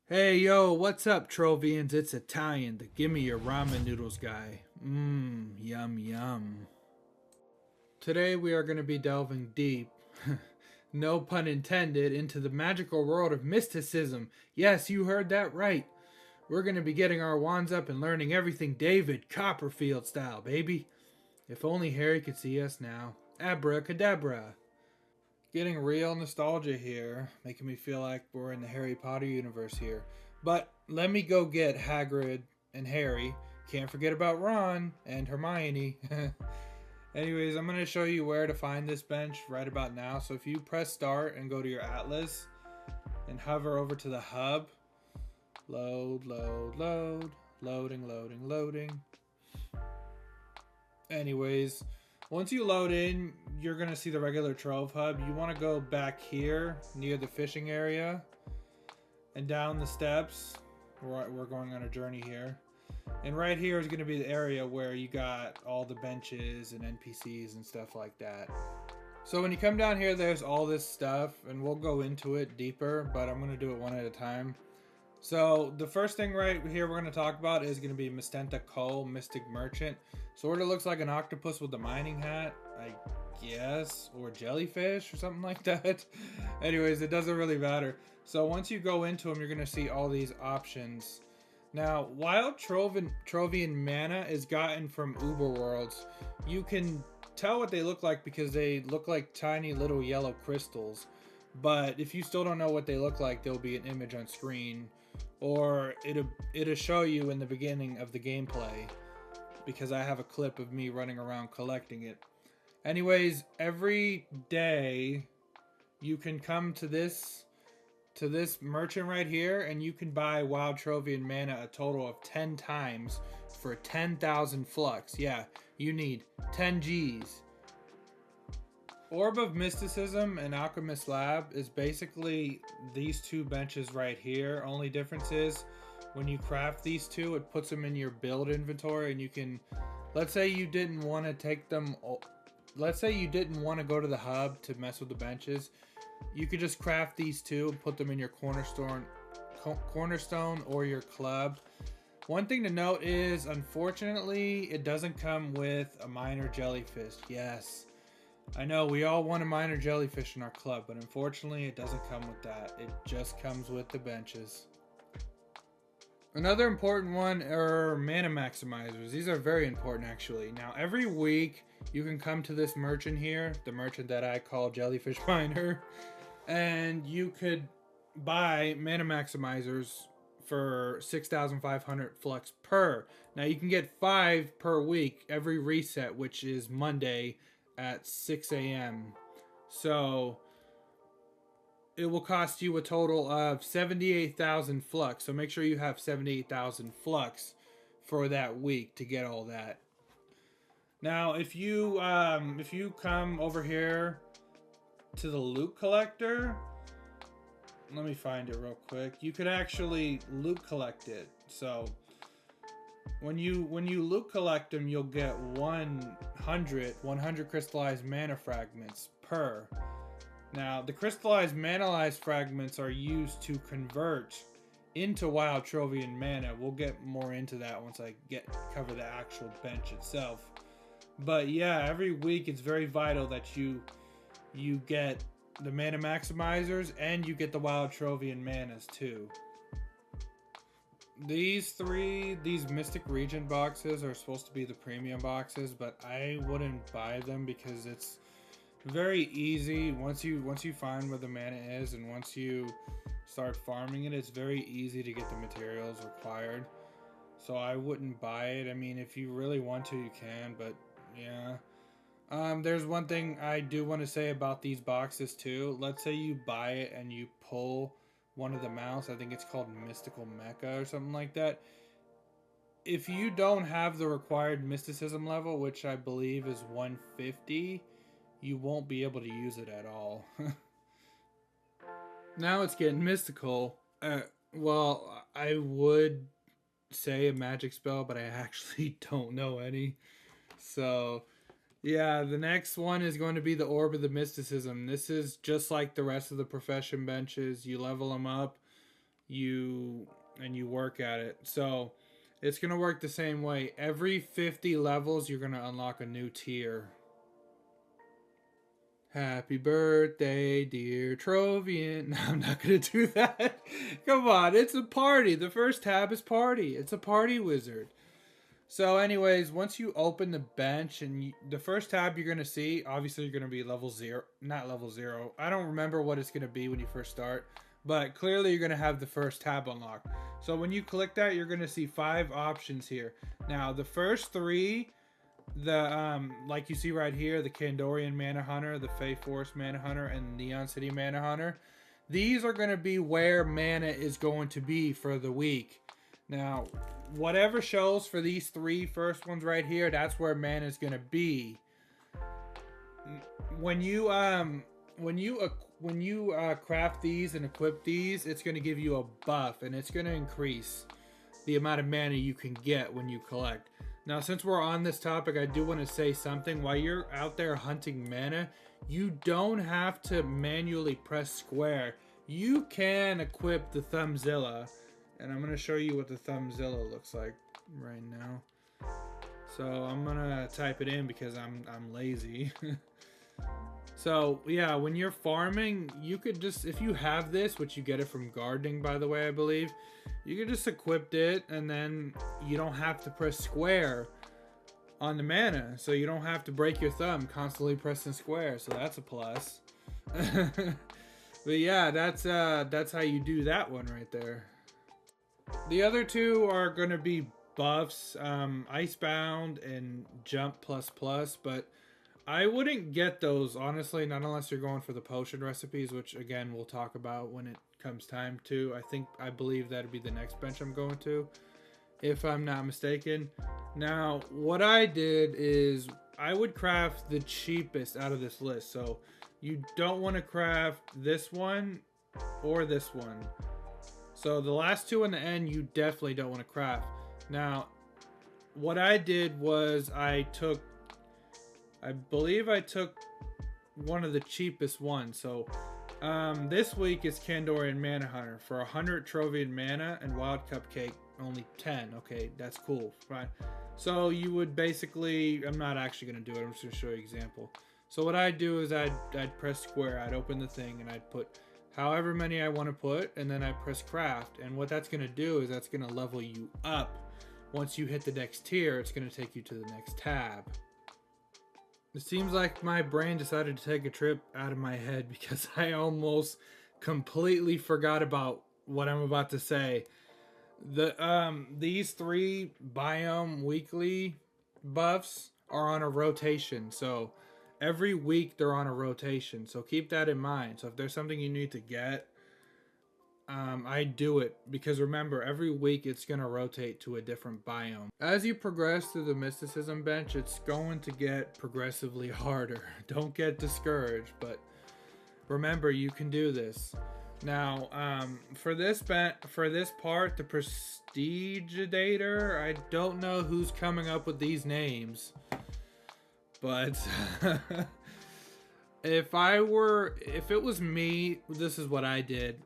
Hey yo, what's up, Trovians? It's Italian, the gimme your ramen noodles guy. Yum yum. Today we are going to be delving deep, no pun intended, into the magical world of mysticism. Yes, you heard that right. We're going to be getting our wands up and learning everything David Copperfield style, baby. If only Harry could see us now. Abracadabra. Getting real nostalgia here, making me feel like we're in the Harry Potter universe here. But let me go get Hagrid and Harry. Can't forget about Ron and Hermione. Anyways, I'm going to show you where to find this bench right about now. So if you press start and go to your atlas and hover over to the hub, load, loading. Anyways, once you load in, you're going to see the regular Trove hub. You want to go back here near the fishing area and down the steps. We're going on a journey here. And right here is going to be the area where you got all the benches and NPCs and stuff like that. So when you come down here, there's all this stuff, and we'll go into it deeper, but I'm going to do it one at a time. So the first thing right here we're going to talk about is going to be Mystenta Cull, Mystic Merchant. Sort of looks like an octopus with a mining hat, I guess, or jellyfish or something like that. Anyways, it doesn't really matter. So once you go into them, you're going to see all these options. Now, while Trovian mana is gotten from Uber Worlds, you can tell what they look like because they look like tiny little yellow crystals. But if you still don't know what they look like, there'll be an image on screen, or it'll show you in the beginning of the gameplay, because I have a clip of me running around collecting it. Anyways, every day you can come to this merchant right here, and you can buy Wild Trovian mana a total of 10 times for 10,000 flux. Yeah, you need 10 Gs. Orb of Mysticism and Alchemysts Lab is basically these two benches right here. Only difference is when you craft these two, it puts them in your build inventory, and you can, let's say you didn't want to take them, let's say you didn't want to go to the hub to mess with the benches, you could just craft these two and put them in your cornerstone or your club. One thing to note is, unfortunately, it doesn't come with a minor jellyfish. Yes, I know we all want a minor jellyfish in our club, but unfortunately it doesn't come with that. It just comes with the benches. Another important one are mana maximizers. These are very important, actually. Now, every week you can come to this merchant here, the merchant that I call Jellyfish Miner, and you could buy mana maximizers for 6,500 flux per. Now, you can get 5 per week every reset, which is Monday at 6 a.m. So it will cost you a total of 78,000 flux. So make sure you have 78,000 flux for that week to get all that. Now, if you come over here to the loot collector, let me find it real quick. You could actually loot collect it. So when you loot collect them, you'll get 100 crystallized mana fragments per. Now, the crystallized manalized fragments are used to convert into Wild Trovian mana. We'll get more into that once I cover the actual bench itself. But yeah, every week it's very vital that you get the mana maximizers and you get the Wild Trovian manas too. These Mystic Region boxes are supposed to be the premium boxes, but I wouldn't buy them because it's very easy. Once you find where the mana is, and once you start farming it, it's very easy to get the materials required. So I wouldn't buy it. I mean, if you really want to, you can, but yeah. There's one thing I do want to say about these boxes too. Let's say you buy it and you pull one of the mounts. I think it's called Mystical Mecha or something like that. If you don't have the required mysticism level, which I believe is 150, you won't be able to use it at all. Now it's getting mystical. Well, I would say a magic spell, but I actually don't know any. So yeah, the next one is going to be the Orb of the Mysticism. This is just like the rest of the profession benches. You level them up you work at it. So it's gonna work the same way. Every 50 levels, you're gonna unlock a new tier. Happy birthday, dear Trovian. No, I'm not gonna do that. Come on, it's a party. The first tab is party. It's a party wizard. So anyways, once you open the bench and the first tab you're going to see, obviously you're going to be level 0, not level 0. I don't remember what it's going to be when you first start, but clearly you're going to have the first tab unlocked. So when you click that, you're going to see 5 options here. Now, the first 3, like you see right here, the Kandorian Mana Hunter, the Fey Forest Mana Hunter, and Neon City Mana Hunter, these are going to be where mana is going to be for the week. Now, whatever shows for these 3 first ones right here, that's where mana is gonna be. When you craft these and equip these, it's gonna give you a buff, and it's gonna increase the amount of mana you can get when you collect. Now, since we're on this topic, I do want to say something. While you're out there hunting mana, you don't have to manually press square. You can equip the Thumbzilla. And I'm going to show you what the Thumbzilla looks like right now. So I'm going to type it in because I'm lazy. So yeah, when you're farming, you could just, if you have this, which you get it from gardening, by the way, I believe, you could just equip it and then you don't have to press square on the mana. So you don't have to break your thumb constantly pressing square. So that's a plus. But yeah, that's how you do that one right there. The other 2 are going to be buffs, Icebound and Jump ++, but I wouldn't get those, honestly, not unless you're going for the potion recipes, which, again, we'll talk about when it comes time to. I believe that'd be the next bench I'm going to, if I'm not mistaken. Now, what I did is I would craft the cheapest out of this list, so you don't want to craft this one or this one. So the last 2 in the end, you definitely don't want to craft. Now, what I did was I believe I took one of the cheapest ones. So this week is Kandorian Mana Hunter for 100 Trovian mana and Wild Cupcake only 10. Okay, that's cool. Fine. So you would basically, I'm not actually going to do it. I'm just going to show you an example. So what I'd do is I'd press square. I'd open the thing and I'd put however many I want to put, and then I press craft. And what that's going to do is that's going to level you up. Once you hit the next tier, it's going to take you to the next tab. It seems like my brain decided to take a trip out of my head because I almost completely forgot about what I'm about to say. These 3 biome weekly buffs are on a rotation. So every week they're on a rotation, so keep that in mind. So if there's something you need to get, I do it, because remember, every week it's going to rotate to a different biome. As you progress through the mysticism bench, it's going to get progressively harder. Don't get discouraged, but remember, you can do this. Now, for this part, the Prestidigitator, I don't know who's coming up with these names, but if it was me, this is what I did.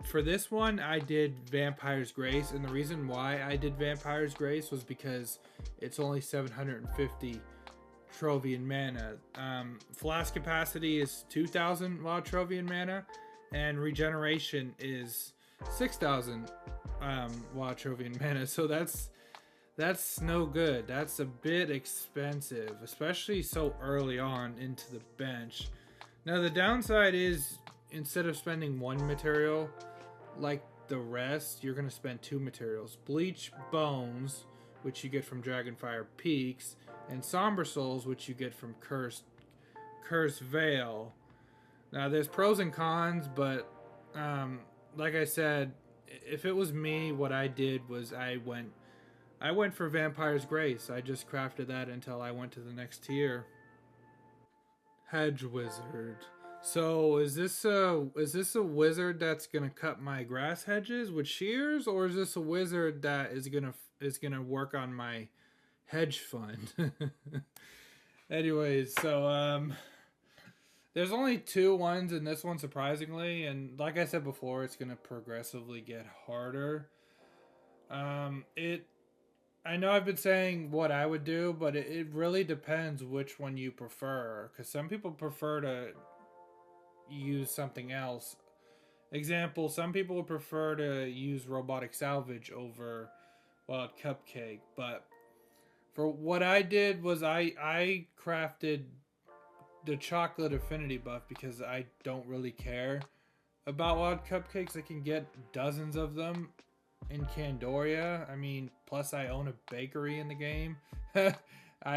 For this one, I did Vampire's Grace, and the reason why I did Vampire's Grace was because it's only 750 Trovian mana. Flask capacity is 2,000 wild Trovian mana, and regeneration is 6,000 wild Trovian mana. So that's no good. That's a bit expensive, especially so early on into the bench. Now the downside is, instead of spending 1 material like the rest, you're going to spend 2 materials. Bleach Bones, which you get from Dragonfire Peaks, and Somber Souls, which you get from Cursed Veil. Now there's pros and cons, but like I said, if it was me, what I did was I went for Vampire's Grace. I just crafted that until I went to the next tier. Hedge Wizzard. So is this a wizard that's gonna cut my grass hedges with shears, or is this a wizard that is gonna work on my hedge fund? Anyways, so There's only 2 ones in this one, surprisingly, and like I said before, it's gonna progressively get harder. I know I've been saying what I would do, but it really depends which one you prefer, because some people prefer to use something else. Example, some people would prefer to use robotic salvage over wild cupcake, but for what I did was I crafted the chocolate affinity buff because I don't really care about wild cupcakes. I can get dozens of them in Candoria. I mean, plus I own a bakery in the game. I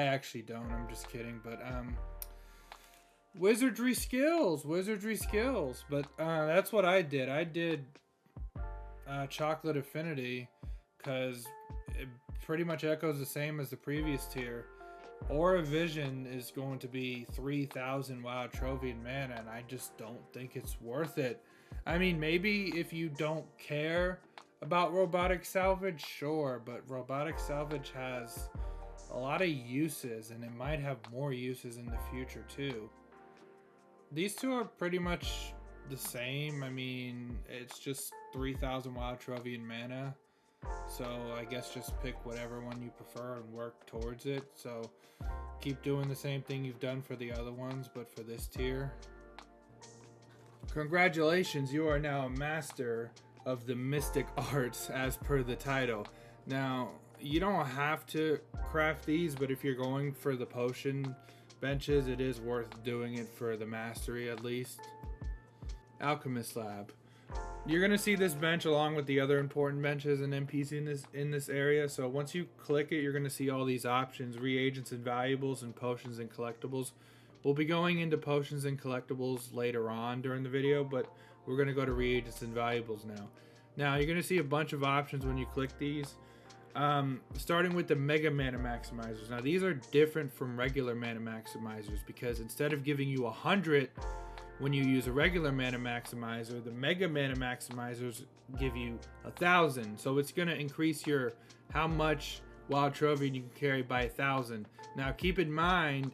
actually don't. I'm just kidding. But wizardry skills. But that's what I did. I did chocolate affinity because it pretty much echoes the same as the previous tier. Aura Vision is going to be 3,000 wild Trovian mana, and I just don't think it's worth it. I mean, maybe if you don't care about robotic salvage, sure, but robotic salvage has a lot of uses, and it might have more uses in the future too. These two are pretty much the same. I mean, it's just 3,000 wild Trovian mana. So I guess just pick whatever one you prefer and work towards it. So keep doing the same thing you've done for the other ones, but for this tier. Congratulations, you are now a master of the mystic arts as per the title. Now, you don't have to craft these, but if you're going for the potion benches, it is worth doing it for the mastery at least. Alchemysts Lab. You're going to see this bench along with the other important benches and NPCs in this area. So once you click it, you're going to see all these options: reagents and valuables, and potions and collectibles. We'll be going into potions and collectibles later on during the video, but we're going to go to reagents and valuables now. Now you're going to see a bunch of options when you click these. Starting with the Mega Mana Maximizers. Now these are different from regular Mana Maximizers because instead of giving you 100 when you use a regular Mana Maximizer, the Mega Mana Maximizers give you 1,000. So it's going to increase your how much Wild Trovian you can carry by 1,000. Now keep in mind,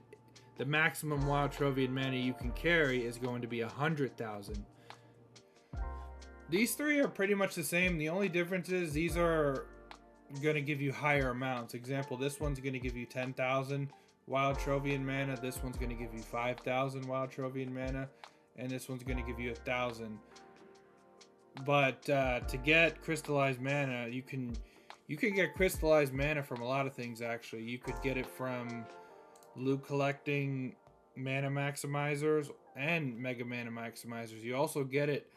the maximum Wild Trovian mana you can carry is going to be 100,000. These three are pretty much the same. The only difference is these are going to give you higher amounts. Example, this one's going to give you 10,000 Wild Trovian mana. This one's going to give you 5,000 Wild Trovian mana. And this one's going to give you 1,000. But to get crystallized mana, you can get crystallized mana from a lot of things. Actually, you could get it from loot collecting mana maximizers and mega mana maximizers. You also get it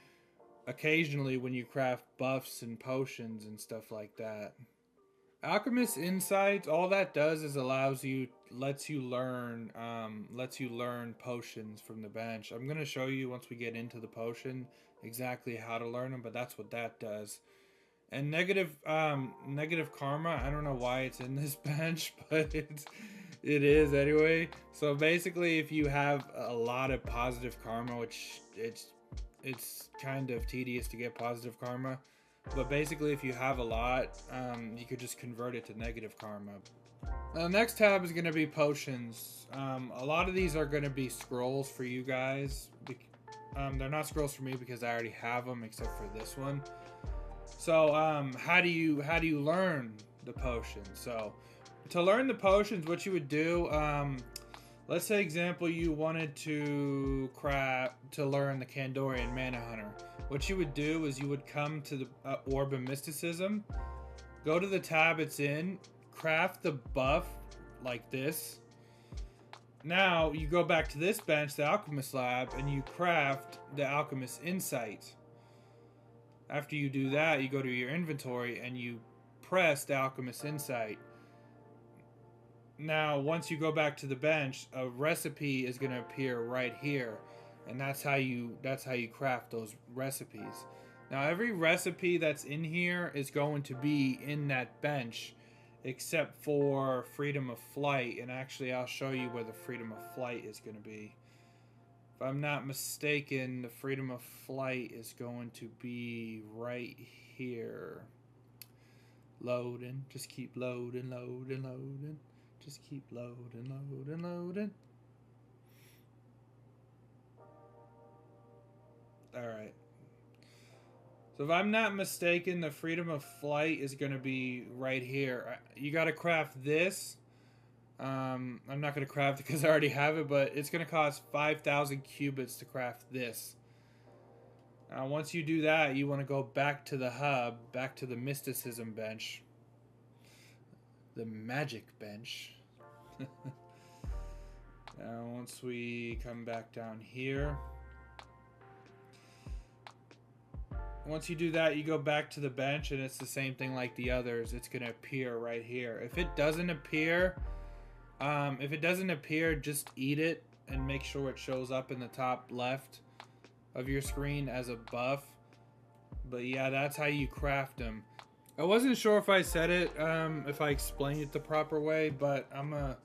occasionally when you craft buffs and potions and stuff like that. Alchemysts Insight, all that does is lets you learn potions from the bench. I'm gonna show you once we get into the potion exactly how to learn them, but that's what that does. And negative karma, I don't know why it's in this bench, but it is anyway. So basically, if you have a lot of positive karma, which it's kind of tedious to get positive karma, but basically if you have a lot, you could just convert it to negative karma. The next tab is going to be potions. A lot of these are going to be scrolls for you guys. They're not scrolls for me because I already have them, except for this one. So how do you learn the potions? So to learn the potions, what you would do, let's say example you wanted to learn the Kandorian Mana Hunter. What you would do is you would come to the Orb of Mysticism, go to the tab it's in, craft the buff like this. Now you go back to this bench, the Alchemysts Lab, and you craft the Alchemysts Insight. After you do that, you go to your inventory and you press the Alchemysts Insight. Now, once you go back to the bench, a recipe is going to appear right here, and that's how you craft those recipes. Now, every recipe that's in here is going to be in that bench, except for Freedom of Flight. And actually, I'll show you where the Freedom of Flight is going to be. If I'm not mistaken, the Freedom of Flight is going to be right here. Loading. Just keep loading, loading, loading. Just keep loading, loading, loading. Alright. So if I'm not mistaken, the freedom of flight is going to be right here. You got to craft this. I'm not going to craft it because I already have it, but it's going to cost 5,000 cubits to craft this. Now, once you do that, you want to go back to the hub, back to the mysticism bench. The magic bench. Now, once we come back down here. Once you do that, you go back to the bench, and it's the same thing like the others. It's going to appear right here. If it doesn't appear, just eat it and make sure it shows up in the top left of your screen as a buff. But yeah, that's how you craft them. I wasn't sure if I said it, if I explained it the proper way, but I'm going to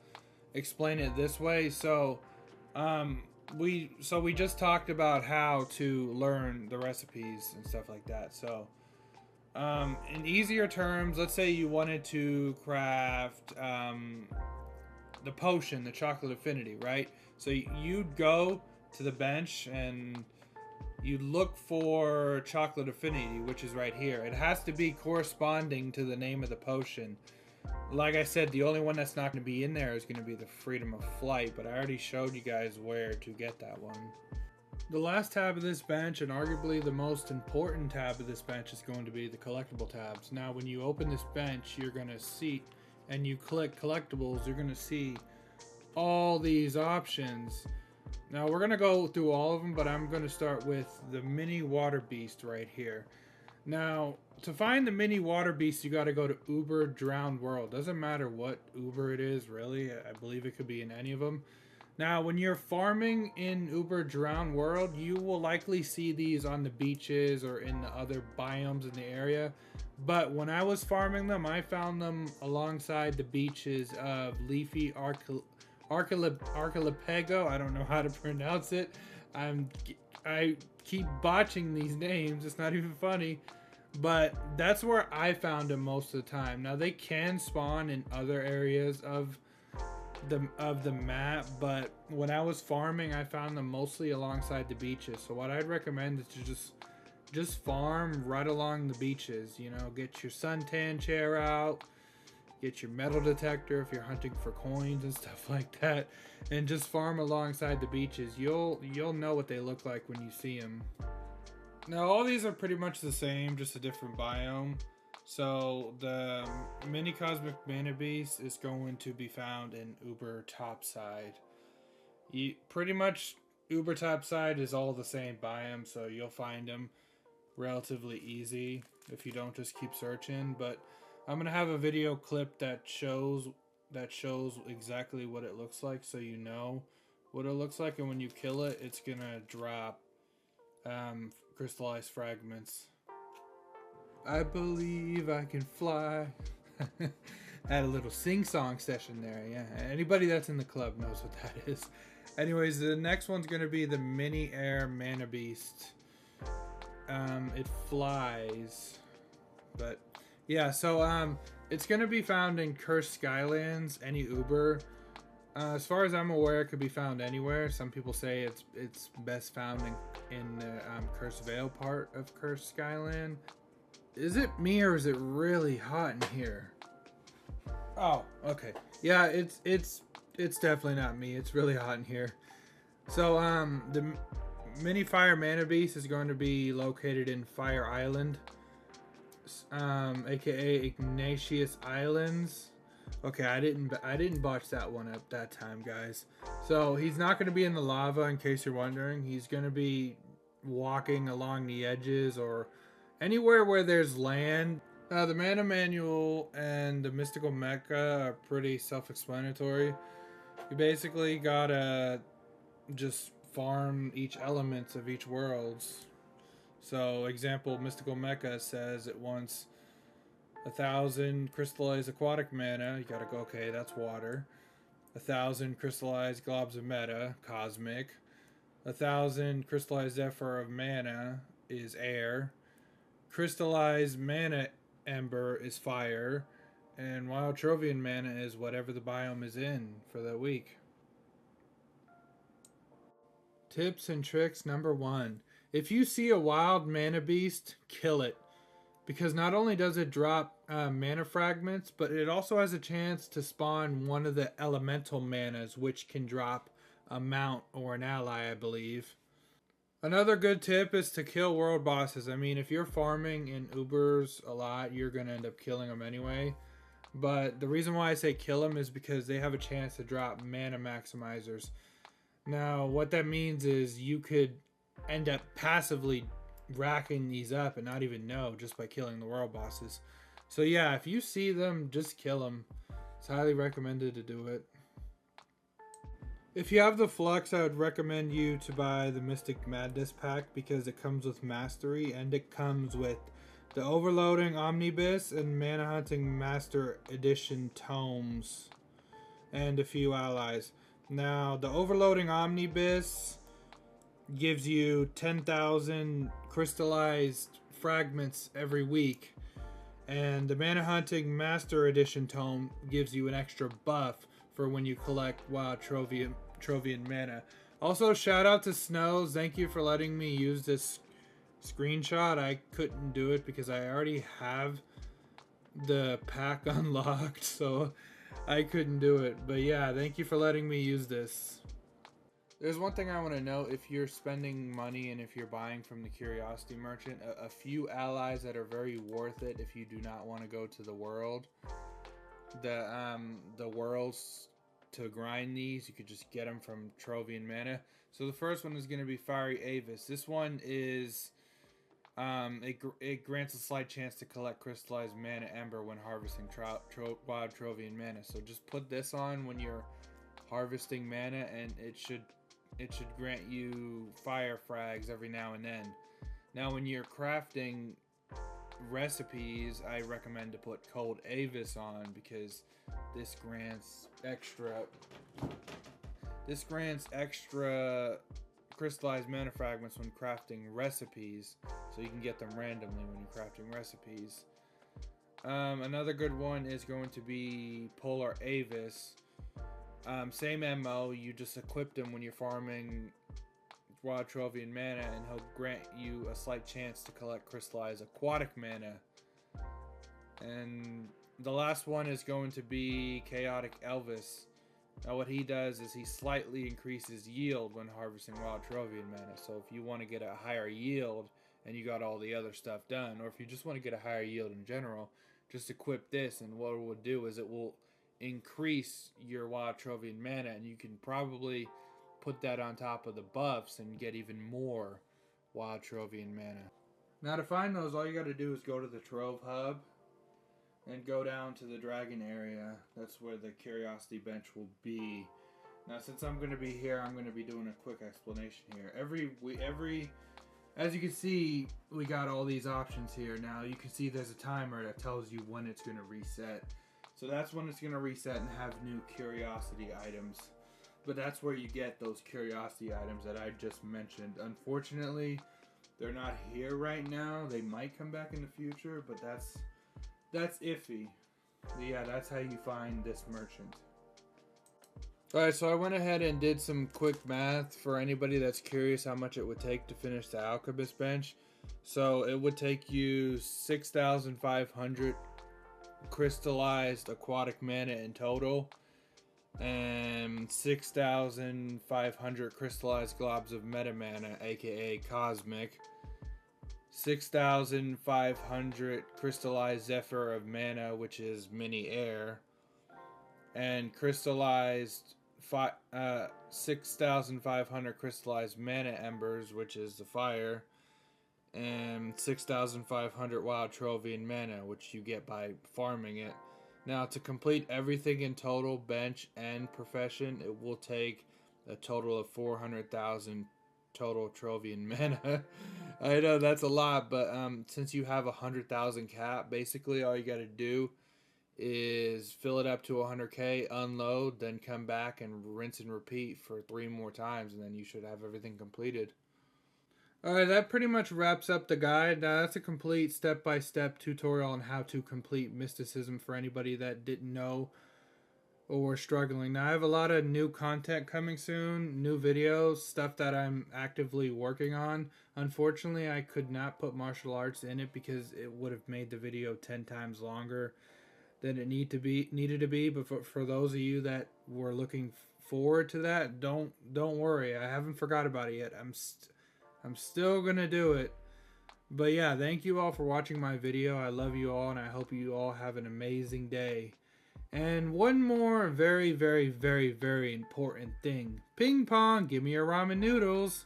explain it this way. So, we just talked about how to learn the recipes and stuff like that. So in easier terms, let's say you wanted to craft the potion, the chocolate affinity, right? So you'd go to the bench and you'd look for chocolate affinity, which is right here. It has to be corresponding to the name of the potion. Like I said, the only one that's not going to be in there is going to be the freedom of flight, but I already showed you guys where to get that one. The last tab of this bench, and arguably the most important tab of this bench, is going to be the collectible tabs. Now, when you open this bench, you're going to see, and you click collectibles, you're going to see all these options. Now, we're going to go through all of them, but I'm going to start with the Mini Water Beast right here. Now, to find the Mini Water Beast, you got to go to Uber Drowned World. Doesn't matter what Uber it is, really. I believe it could be in any of them. Now, when you're farming in Uber Drowned World, you will likely see these on the beaches or in the other biomes in the area. But when I was farming them, I found them alongside the beaches of Leafy Archipelago. I don't know how to pronounce it. I keep botching these names. It's not even funny. But that's where I found them most of the time. Now, they can spawn in other areas of the map, but when I was farming, I found them mostly alongside the beaches. So what I'd recommend is to just farm right along the beaches. You know, get your suntan chair out, get your metal detector if you're hunting for coins and stuff like that, and just farm alongside the beaches. You'll know what they look like when you see them. Now, all these are pretty much the same, just a different biome. So the Mini Cosmic Manabeast is going to be found in Uber Topside. Pretty much Uber Topside is all the same biome, so you'll find them relatively easy if you don't just keep searching. But I'm gonna have a video clip that shows exactly what it looks like, so you know what it looks like, and when you kill it, it's gonna drop crystallized fragments. I believe I can fly. Had a little sing-song session there. Yeah, anybody that's in the club knows what that is. Anyways, the next one's gonna be the Mini Air Manabeast. It flies, but yeah. So it's gonna be found in Cursed Skylands, any Uber. As far as I'm aware, it could be found anywhere. Some people say it's best found in the Cursed Vale part of Cursed Skyland. Is it me or is it really hot in here? Oh, okay. Yeah, it's definitely not me. It's really hot in here. So the Mini Fire Manabeast is going to be located in Fire Island, aka Ignatius Islands. Okay, I didn't botch that one up that time, guys. So he's not going to be in the lava, in case you're wondering. He's going to be walking along the edges or anywhere where there's land. The mana manual and the mystical mecha are pretty self-explanatory. You basically gotta just farm each element of each worlds. So, example, mystical mecha says it wants 1,000 crystallized aquatic mana. You gotta go, okay, that's water. 1,000 crystallized globs of meta, cosmic. 1,000 crystallized zephyr of mana is air. Crystallized mana ember is fire, and wild Trovian mana is whatever the biome is in for that week. Tips and tricks number 1. If you see a wild Manabeast, kill it. Because not only does it drop mana fragments, but it also has a chance to spawn one of the elemental manas, which can drop a mount or an ally, I believe. Another good tip is to kill world bosses. I mean, if you're farming in Ubers a lot, you're going to end up killing them anyway. But the reason why I say kill them is because they have a chance to drop mana maximizers. Now, what that means is you could end up passively racking these up and not even know just by killing the world bosses. So yeah, if you see them, just kill them. It's highly recommended to do it. If you have the Flux, I would recommend you to buy the Mystic Madness pack because it comes with Mastery and it comes with the Overloading Omnibus and Mana Hunting Master Edition tomes and a few allies. Now, the Overloading Omnibus gives you 10,000 crystallized fragments every week, and the Mana Hunting Master Edition tome gives you an extra buff for when you collect wild Trovian mana. Also, shout out to Snows. Thank you for letting me use this screenshot. I couldn't do it because I already have the pack unlocked, so I couldn't do it. But yeah, thank you for letting me use this. There's one thing I want to note. If you're spending money and if you're buying from the Curiosity Merchant, a few allies that are very worth it if you do not want to go to the world. The worlds to grind these, you could just get them from Trovian mana. So the first one is going to be Fiery Avis. This one is it grants a slight chance to collect crystallized mana ember when harvesting wild Trovian mana. So just put this on when you're harvesting mana, and it should grant you fire frags every now and then. Now when you're crafting recipes, I recommend to put Cold Avis on because this grants extra crystallized mana fragments when crafting recipes, so you can get them randomly when you're crafting recipes. Another good one is going to be Polar Avis. Same MO, you just equip him when you're farming wild Trovian mana, and he'll grant you a slight chance to collect crystallized aquatic mana. And the last one is going to be Chaotic Elvis. Now what he does is he slightly increases yield when harvesting wild Trovian mana. So if you want to get a higher yield and you got all the other stuff done, or if you just want to get a higher yield in general, just equip this, and what it will do is it will increase your wild Trovian mana, and you can probably put that on top of the buffs and get even more wild Trovian mana. Now to find those, all you got to do is go to the Trove hub and go down to the dragon area. That's where the Curiosity bench will be. Now since I'm going to be here, I'm going to be doing a quick explanation here. As you can see, we got all these options here. Now you can see there's a timer that tells you when it's going to reset. So that's when it's going to reset and have new Curiosity items. But that's where you get those Curiosity items that I just mentioned. Unfortunately, they're not here right now. They might come back in the future, but that's iffy. But yeah, that's how you find this merchant. Alright, so I went ahead and did some quick math for anybody that's curious how much it would take to finish the Alchemist bench. So it would take you 6,500 crystallized aquatic mana in total, and 6,500 crystallized globs of meta mana, aka cosmic, 6,500 crystallized zephyr of mana, which is mini air, and crystallized 6,500 crystallized mana embers, which is the fire, and 6,500 wild Trovian mana, which you get by farming it. Now, to complete everything in total, bench and profession, it will take a total of 400,000 total Trovian mana. I know that's a lot, but since you have 100,000 cap, basically all you got to do is fill it up to 100k, unload, then come back and rinse and repeat for 3 more times, and then you should have everything completed. Alright, that pretty much wraps up the guide. Now, that's a complete step-by-step tutorial on how to complete Mysticism for anybody that didn't know or we're struggling. Now I have a lot of new content coming soon, new videos, stuff that I'm actively working on. Unfortunately, I could not put martial arts in it because it would have made the video 10 times longer than it needed to be. But for those of you that were looking forward to that, don't worry. I haven't forgot about it yet. I'm still gonna do it. But yeah, thank you all for watching my video. I love you all, and I hope you all have an amazing day. And one more very, very, very, very important thing. Ping pong, give me your ramen noodles.